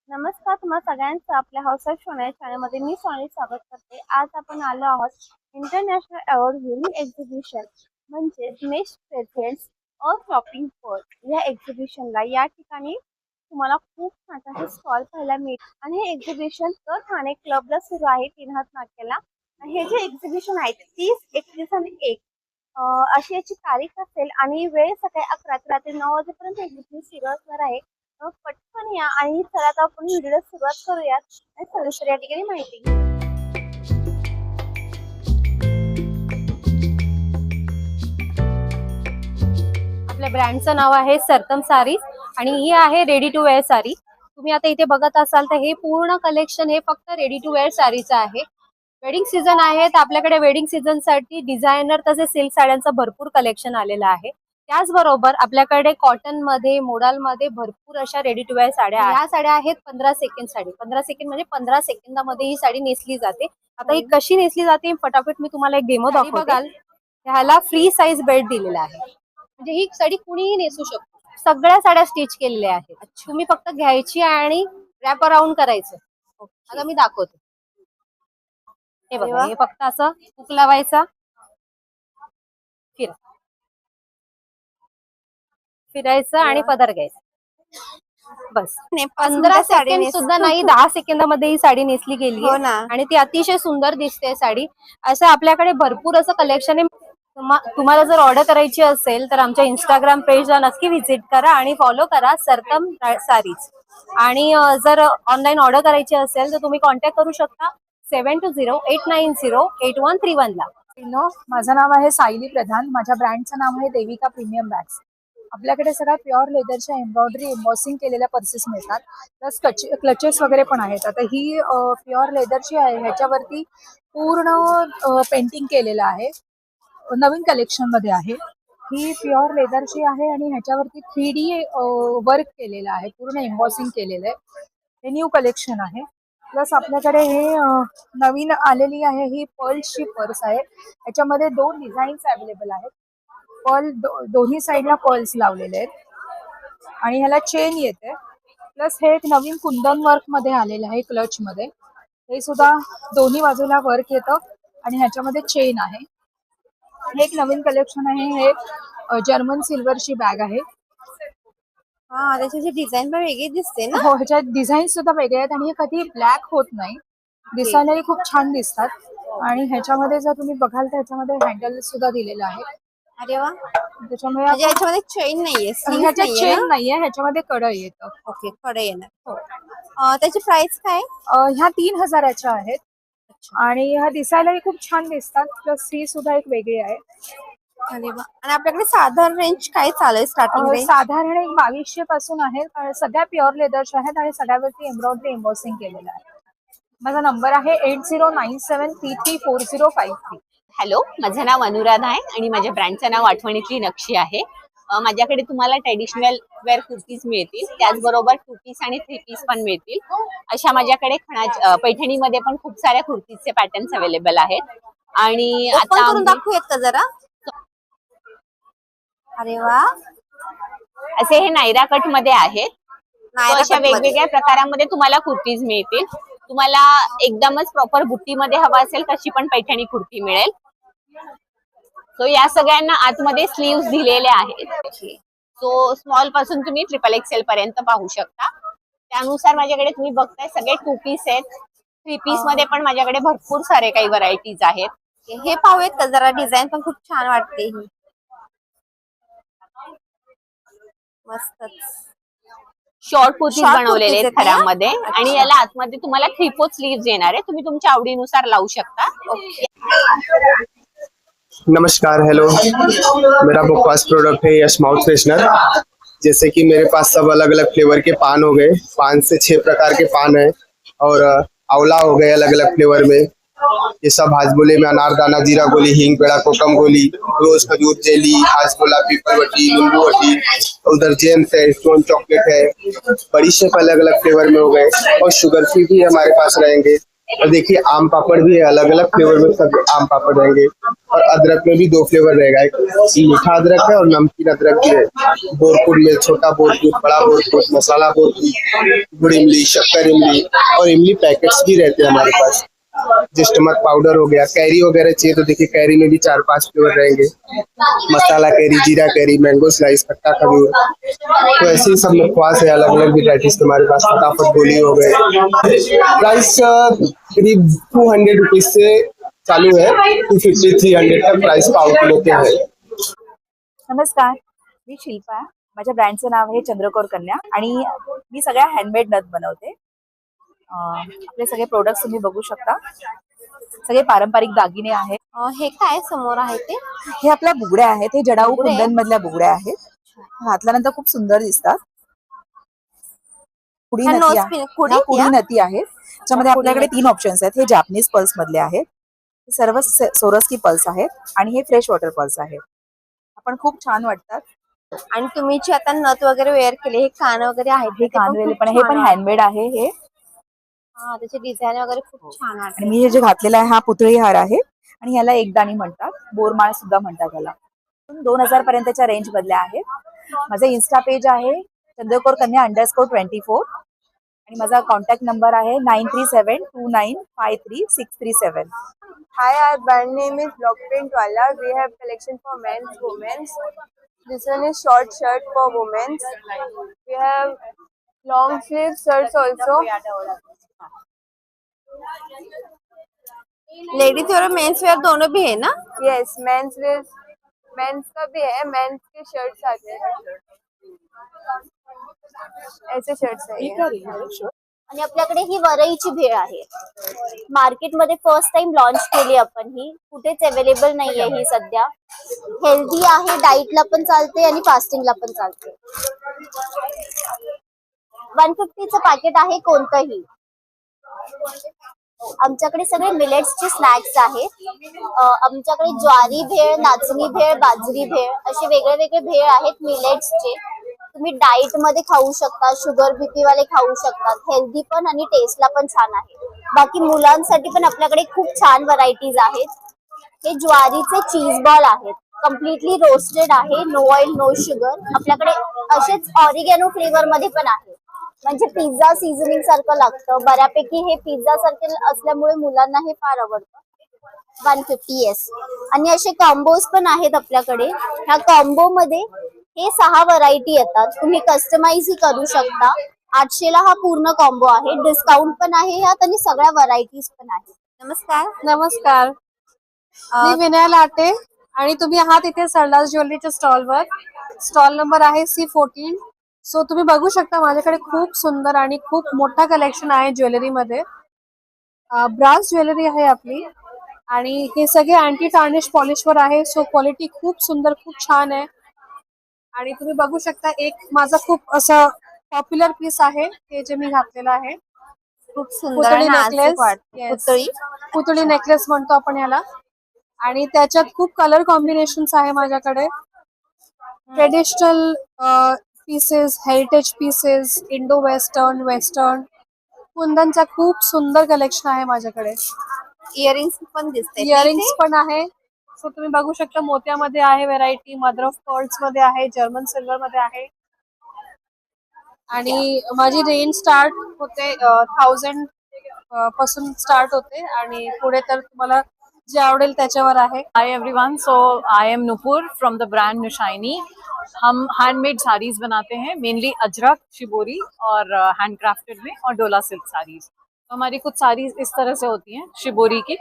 नमस्कार तुम्हा सगळ्यांचं आपल्या हाऊस ऑफ सोना चॅनलमध्ये मी सोनी स्वागत करते। आज आपण आलो आहोत इंटरनॅशनल अवॉर्ड विनिंग एक्झिबिशन म्हणजे मिस प्रेझेंट्स और शॉपिंग फॉर या एक्झिबिशनला या ठिकाणी तुम्हाला खूप छान स्टॉल पाहायला मिळेल आणि हे एक्झिबिशन तर ठाणे क्लबला सुरू आहे तीनहात नाक्याला। हे जे एक्झिबिशन आहे 30, 31 आणि 1 अशी याची तारीख असेल आणि वेळ सकाळी 11 ते रात्री 9 वाजेपर्यंत एक्झिबिशन सुरू असणार आहे। पटकन या आणि चला आता आपण व्हिडिओला सुरुवात करूयात आणि सविस्तर या ठिकाणी माहिती घेऊ। आपल्या ब्रँडचं नाव आहे सरतम सारीज आणि ही आहे रेडी टू वेअर साडी। तुम्ही आता इथे बघत असाल तर हे पूर्ण कलेक्शन हे फक्त रेडी टू वेअर साडीचं आहे। वेडिंग सीझन आहे तर आपल्याकडे वेडिंग सीझन साठी डिझायनर तसेच सिल्क साड्यांचं भरपूर कलेक्शन आलेलं आहे। त्याचबरोबर आपल्याकडे कॉटन मध्ये मोडाल मध्ये भरपूर अशा रेडी टू वेअर साड्या आहेत। या साड्या आहेत 15 सेकंड साडी। 15 सेकंड म्हणजे 15 सेकंदामध्ये ही साडी नेसली जाते। आता ही कशी नेसली जाते फटाफट मी तुम्हाला एक डेमो दाखवते। ह्याला फ्री साईज बेल्ट दिलेला आहे म्हणजे ही साडी कुणीही नेसू शकतो। सगळ्या साड्या स्टिच केलेल्या आहेत। तुम्ही फक्त घ्यायची आणि रॅप अराउंड करायचं। आता मी दाखवते। हे बघा हे फक्त असं हुक लावायचा फिरायचं आणि पदर घ्यायचा बस। 15 सेकंड सुद्धा नाही 10 सेकंदामध्ये ही साडी नेसली गेली आणि ती अतिशय सुंदर दिसते साडी। असं आपल्याकडे भरपूर असं कलेक्शन आहे। तुम्हाला जर ऑर्डर करायची असेल तर आमच्या इंस्टाग्राम पेजला नक्की व्हिजिट करा आणि फॉलो करा सरतम सारीज। आणि जर ऑनलाईन ऑर्डर करायची असेल तर तुम्ही कॉन्टॅक्ट करू शकता 7208908131 ला। माझं नाव आहे सायली प्रधान। माझ्या ब्रँडचं नाव आहे देविका प्रीमियम बॅग्स। आपल्याकडे सगळ्या प्युअर लेदरच्या एम्ब्रॉयडरी एम्बॉसिंग केलेल्या पर्सेस मिळतात प्लस क्लचेस वगैरे पण आहेत। आता ही प्युअर लेदरची आहे, ह्याच्यावरती पूर्ण पेंटिंग केलेलं आहे, नवीन कलेक्शन मध्ये आहे। ही प्युअर लेदरची आहे आणि ह्याच्यावरती 3D वर्क केलेलं आहे, पूर्ण एम्बॉसिंग केलेलं आहे। हे न्यू कलेक्शन आहे। प्लस आपल्याकडे हे नवीन आलेली आहे ही पर्ल्सची पर्स आहे। याच्यामध्ये 2 डिझाईन्स अवेलेबल आहेत। पर्ल दोन्ही साईडला पर्ल्स लावलेले आहेत आणि ह्याला चेन येते। प्लस हे एक नवीन कुंदन वर्क मध्ये आलेलं आहे क्लच मध्ये। हे सुद्धा दोन्ही बाजूला वर्क येतं आणि ह्याच्यामध्ये चेन आहे। हे एक नवीन कलेक्शन आहे। हे जर्मन सिल्वरची बॅग आहे। त्याची डिझाईन पण वेगळी दिसते ना। हो, ह्याच्यात डिझाईन सुद्धा वेगळे आहेत आणि हे कधी ब्लॅक होत नाही, दिसायलाही खूप छान दिसतात। आणि ह्याच्यामध्ये जर तुम्ही बघाल तर ह्याच्यामध्ये हँडल सुद्धा दिलेलं आहे। अरे वा, त्याच्यामुळे ह्याच्यामध्ये चेन नाहीये, ह्याच्यात चेन नाहीये, ह्याच्यामध्ये कडं येतं। ओके, कडे येणार। त्याची प्राइस काय? ह्या 3000च्या आहेत आणि ह्या दिसायलाही खूप छान दिसतात। प्लस ही सुद्धा एक वेगळी आहे। अरे वा, आणि आपल्याकडे साधारण रेंज काय चालू आहे स्टार्टिंग रेंज? साधारण एक 2200 पासून आहे। सगळ्या प्युअर लेदरच्या आहेत आणि सगळ्यावरती एम्ब्रॉयडरी एम्बॉसिंग केलेलं आहे। माझा नंबर आहे 8097334053। हॅलो, माझं नाव अनुराधा आहे आणि माझ्या ब्रँडचं नाव आठवणीतली नक्षी आहे। माझ्याकडे तुम्हाला ट्रेडिशनल वेअर कुर्तीज मिळतील, त्याचबरोबर 2 पीस आणि 3 पीस पण मिळतील। अशा माझ्याकडे पैठणीमध्ये पण खूप साऱ्या कुर्तीजचे पॅटर्न्स अवेलेबल आहेत। आणि आता करून दाखवूयात का जरा? अरे वा, असे हे नायरा कट मध्ये आहेत। अशा वेगवेगळ्या प्रकारांमध्ये तुम्हाला कुर्तीज मिळतील। तुम्हाला एकदमच प्रॉपर बुट्टीमध्ये हवा असेल तशी पण पैठणी कुर्ती मिळेल। सो या सगळ्यांना आतमध्ये स्लीव्स दिलेले आहेत। सो स्मॉल पासून तुम्ही XXL पर्यंत पाहू शकता। त्यानुसार माझ्याकडे तुम्ही बघताय सगळे 2 पीस आहेत। 3 पीस मध्ये पण माझ्याकडे भरपूर सारे काही व्हरायटीज आहेत। हे पाहूयात का जरा? डिझाईन पण खूप छान वाटते ही, मस्तच। शॉर्ट कुर्तीज बनवलेले आहेत खऱ्यामध्ये आणि याला आतमध्ये तुम्हाला 3/4 स्लीव्स येणार आहे। तुम्ही तुमच्या आवडीनुसार लावू शकता। नमस्कार, हेलो, मेरा बकवास प्रोडक्ट है यश माउथ फ्रेशनर। जैसे कि मेरे पास सब अलग अलग फ्लेवर के पान हो गए, 5 से 6 प्रकार के पान है और आंवला हो गए अलग अलग फ्लेवर में। ये सब हाजमोले में अनारदाना, जीरा गोली, हींग पेड़ा, कोकम गोली, रोज खजूर जेली, हाजमोला, पीपल वटी, नींबू वटी, उधर जेम्स है, स्टोन चॉकलेट है, बड़ी शेप अलग अलग फ्लेवर में हो गए और शुगर फ्री भी हमारे पास रहेंगे। और देखिए आम पापड़ भी है, अलग अलग फ्लेवर में सब आम पापड़ रहेंगे। और अदरक में भी 2 फ्लेवर रहेगा, एक मीठा अदरक है और नमकीन अदरक भी है। बोरकुट में छोटा बोरकुट, बड़ा बोरकुट, मसाला बोरकुट, गुड़ इमली, शक्कर इमली और इमली पैकेट्स भी रहते हैं हमारे पास। जस्टमक पाउडर हो गया, कैरी वगैरह चाहिए तो देखिए कैरी में भी 4-5 फ्लेवर रहेंगे। मसाला कैरी, जीरा कैरी, मैंगो स्लाइस, खट्टा खजूर, तो ऐसे ही सब मुखवास है, अलग अलग वेराइटीज हमारे पास। फटाफट गोली हो गए। प्राइस करीब 200 रुपीज से चालू है, 250-300 तक प्राइस का आउटलेट है। नमस्कार, मी शिल्पा. माझ्या ब्रँडचं नाव आहे चंद्रकोर कन्या आणि मी सगळ्या हँडमेड नथ बनवते. आपले सगळे प्रोडक्ट्स तुम्ही बघू शकता. सगळे पारंपरिक दागिने आहेत. हे काय समोर आहे ते? हे आपल्या बुगड्या आहेत. हे जडाऊ बुगड्या? कुंदन मधल्या बुगड्या आहेत. घातल्यानंतर खूप सुंदर दिसतात. कुडी ह्या नथी नोज आहे. पिन- कुडी ह्या कुडी या? नथी आहेत. त्याच्यामध्ये आपल्याकडे 3 ऑप्शन्स आहेत. हे जॅपनीज पल्स मधले आहेत. हे सर्व सोरस्की पल्स आहेत आणि हे फ्रेश वॉटर पल्स आहेत. आपण खूप छान वाटतात. आणि तुम्ही जे आता नथ वगैरे वेअर केले, हे कान वगैरे आहेत हे ते पण कानवेले खूप पण हे छान पण आहे. हँडमेड आहे. हे हा, त्याचे डिझाईन वगैरे खूप छान आणि आहे. मी हे जे घातलेला आहे हा पुतळी हार आहे आणि याला एकदाणी म्हणतात. बोरमाळ सुद्धा म्हणतात याला. 2000 पर्यंतच्या रेंज मधल्या आहेत. माझं इन्स्टा पेज आहे चंद्रकोर कन्या _24 आणि माझा कॉन्टॅक्ट नंबर आहे 9372953637. Hi, our brand name is Block Print Wala. We have collection for men's, women's. This one is short shirt for women's. We have long sleeve shirts also. Ladies और men's wear दोनों भी है ना? Yes, men's का भी है. men's के shirts आते हैं. ऐसे shirts है ये. आणि आपल्याकडे ही वरईची भेळ आहे. मार्केटमध्ये फर्स्ट टाइम लॉन्च केली आपण ही. कुठेच अवेलेबल नाहीये ही सध्या. हेल्दी आहे, डाईटला पण चालते आणि फास्टिंगला पण चालते. 150चं पॅकेट आहे कोणतंही. आमच्याकडे सगळे मिलेट्सचे स्नॅक्स आहेत. आमच्याकडे ज्वारी भेळ, नाचणी भेळ, बाजरी भेळ असे वेगळे वेगळे भेळ आहेत मिलेट्सचे. तुम्ही डाईट मध्ये खाऊ शकता, शुगर बीपी वाले खाऊ शकतात. हेल्दी पण आणि टेस्टला पण छान आहे. बाकी मुलांसाठी पण आपल्याकडे खूप छान व्हरायटीज आहेत. हे ज्वारीचे चीज बॉल आहेत. कम्प्लिटली रोस्टेड आहे, नो ऑइल नो शुगर. आपल्याकडे असेच ऑरिगॅनो फ्लेवर मध्ये पण आहे. म्हणजे पिझ्झा सीझनिंग सारखं लागतं. बऱ्यापैकी हे पिझ्झा सारखे असल्यामुळे मुलांना हे फार आवडतं. 150 येस. आणि असे कॉम्बोज पण आहेत आपल्याकडे. ह्या कॉम्बो मध्ये हे 6 व्हरायटी येतात. तुम्ही कस्टमाइज ही करू शकता. 800 ला हा पूर्ण कॉम्बो आहे. डिस्काउंट पण आहे ह्यात आणि सगळ्या व्हरायटीज पण आहेत. नमस्कार. नमस्कार. मी विनय लाटे आणि तुम्ही आहात इथे सरदार ज्वेलरीच्या स्टॉलवर. स्टॉल नंबर आहे C14. सो तुम्ही बघू शकता माझ्याकडे खूप सुंदर आणि खूप मोठा कलेक्शन आहे ज्वेलरीमध्ये. ब्रास ज्वेलरी आहे आपली आणि हे सगळे अँटी टार्निश पॉलिशवर आहे. सो क्वालिटी खूप सुंदर, खूप छान आहे. आणि तुम्ही बघू शकता एक माझा खूप असं पॉप्युलर पीस आहे हे जे मी घातलेलं आहे. खूप सुंदर पुतळी आणि नाजूक नेकलेस. वाटतं. पुतळी पुतळी नेकलेस म्हणतो आपण याला. आणि त्याच्यात खूप कलर कॉम्बिनेशन्स आहे माझ्याकडे. Traditional pieces, heritage pieces, Indo western, western, कुंदनचा खूप सुंदर कलेक्शन आहे माझ्याकडे. इयरिंग्स पण दिसते. इयरिंग्स पण आहे. सो तुम्ही बघू शकता मोत्यामध्ये आहे व्हेरायटी, मदर ऑफ पर्ल्स मध्ये आहे, जर्मन सिल्वर मध्ये आहे. आणि माझी रेंज स्टार्ट होते 1000 पासून स्टार्ट होते आणि पुढे तर तुम्हाला जे आवडेल त्याच्यावर आहे. Hi everyone, so I am Nupur from the brand Nushiny. हम हैंडमेड साड़ीज बनाते हैं, मेनली अजरक, शिबोरी और हैंडक्राफ्टेड में और डोला सिल्क साड़ीज. तो हमारी कुछ साड़ीज इस तरह से होती हैं शिबोरी की,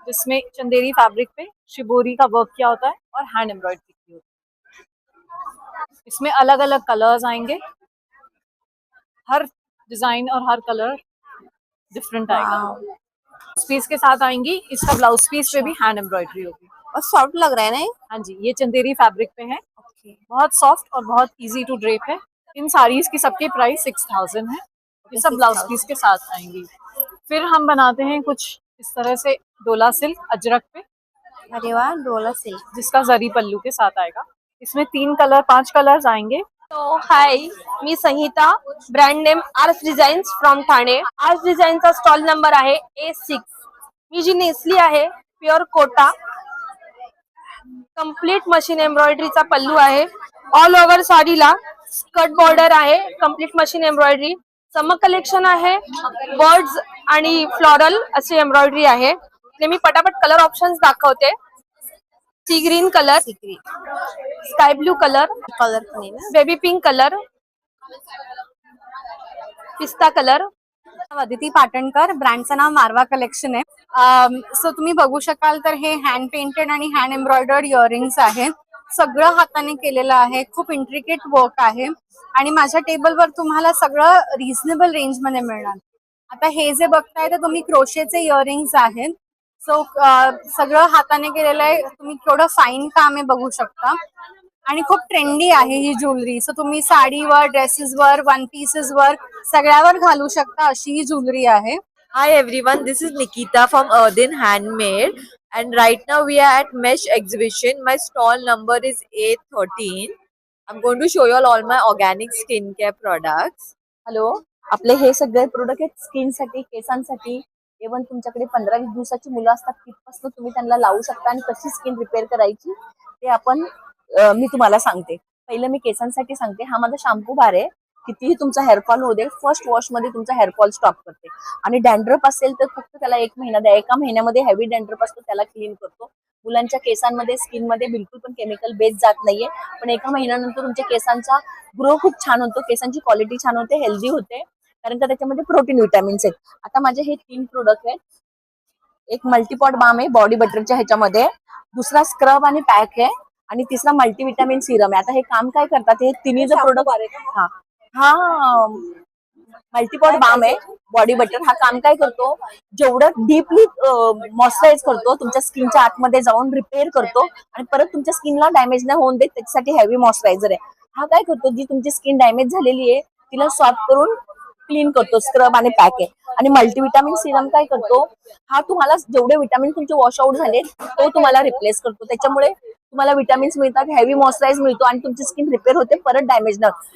जिसमें चंदेरी फैब्रिक पे शिबोरी का वर्क किया होता है और हैंड एम्ब्रॉयडरी की होती है. इसमें अलग अलग कलर्स आएंगे, हर डिजाइन और हर कलर डिफरेंट आएगा. पीस के साथ आएंगी. इसका ब्लाउज पीस पे भी हैंड एम्ब्रॉयडरी होगी. और सॉफ्ट लग रहा है ना ये? हाँ जी, ये चंदेरी फैब्रिक पे है. बहुत सॉफ्ट और बहुत इजी टू ड्रेप है. इन साड़ीज की सबकी प्राइस 6000 है. ये सब ब्लाउज पीस के साथ आएंगी. फिर हम बनाते हैं कुछ इस तरह से डोला सिल्क अजरक पे, अरे वाह, डोला सिल्क. जिसका जरी पल्लू के साथ आएगा. इसमें 5 कलर्स आएंगे. तो हाय, मी Sanhita, brand name Aars designs from Thane. Aars डिझाईनचा स्टॉल नंबर आहे A6. मी जी नेसली आहे प्युअर कोटा, कम्प्लीट मशीन एम्ब्रॉयडरीचा पल्लू आहे. ऑल ओव्हर साडीला स्कर्ट बॉर्डर आहे, complete machine embroidery. Summer collection आहे, बर्ड्स आणि फ्लॉरल अशी एम्ब्रॉयडरी आहे. ते मी पटापट कलर ऑप्शन्स दाखवते. Sea green colour, sky blue colour, baby pink colour, पिस्ता कलर. अदिती पाटणकर, ब्रँडचं नाव मारवा कलेक्शन आहे. सो तुम्ही बघू शकाल तर हे हँड पेंटेड आणि हँड एम्ब्रॉयडर्ड इयरिंग्स आहेत. सगळं हाताने केलेलं आहे, खूप इंट्रिकेट वर्क आहे आणि माझ्या टेबलवर तुम्हाला सगळं रिझनेबल रेंज मध्ये मिळणार. आता हे जे बघताय तर तुम्ही क्रोशेचे इयरिंग्स आहेत. सो सगळं हाताने केलेलं आहे. तुम्ही केवढं फाईन काम आहे बघू शकता आणि खूप ट्रेंडी आहे ही ज्वेलरी. सो तुम्ही साडीवर, ड्रेसेसवर, वन पीसेसवर सगळ्यावर घालू शकता अशी ही ज्वेलरी आहे. Hi everyone, this is Nikita from Earthen Handmade, and right now we are at Mesh exhibition. My stall number is A13. I'm going to show you all my organic skincare products. Hello, आपले हे सगळे product आहेत स्किनसाठी, केसांसाठी. Even तुमच्याकडे 15-20 दिवसाची मुलं असतात तिथपासून तुम्ही त्यांना लावू शकता आणि कशी स्किन रिपेअर करायची ते आपण मी तुम्हाला सांगते. पहिलं मी केसांसाठी सांगते. हा माझा शॅम्पू बार आहे. कितीही तुमचा हेअरफॉल होऊ दे, फर्स्ट वॉश मध्ये तुमचा हेअरफॉल स्टॉप करते. आणि डॅन्ड्रफ असेल तर फक्त त्याला 1 महिना द्या. 1 महिन्यामध्ये हेवी डॅन्ड्रफ असतो त्याला क्लीन करतो. मुलांच्या केसांमध्ये, स्किन मध्ये बिलकुल पण केमिकल बेस जात नाहीये, पण 1 महिन्यानंतर तुमच्या केसांचा ग्रो खूप छान होतो, केसांची क्वालिटी छान होते, हेल्दी होते, कारण का त्याच्यामध्ये प्रोटीन विटॅमिन्स आहेत. आता माझे हे 3 प्रोडक्ट आहेत. एक मल्टीपॉट बाम आहे बॉडी बटरच्या ह्याच्यामध्ये, दुसरा स्क्रब आणि पॅक आहे आणि तिसरा मल्टीविटामिन सिरम आहे. आता हे काम काय करतात, हे तिन्ही जो प्रोडक्ट हा मल्टीपॉट बाम आहे बॉडी बटर. हा काम काय करतो, जेवढं डीपली मॉइश्चराइज करतो, तुमच्या स्किनच्या आतमध्ये जाऊन रिपेअर करतो आणि परत तुमच्या स्किनला डॅमेज नाही होऊन देत. त्याच्यासाठी हेवी मॉइश्चरायझर आहे. हा काय करतो, जी तुमची स्किन डॅमेज झालेली आहे तिला सॉफ्ट करून क्लीन करतो. स्क्रब आणि पॅक आहे. आणि मल्टीविटामिन सिरम काय करतो, हा तुम्हाला जेवढे विटामिन तुमचे वॉश आउट झाले तो तुम्हाला रिप्लेस करतो. त्याच्यामुळे तुम्हाला विटामिन्स मिळतात, हेवी मॉइश्चराइज मिळतो आणि तुमची स्किन रिपेअर होते, परत डॅमेज नाही.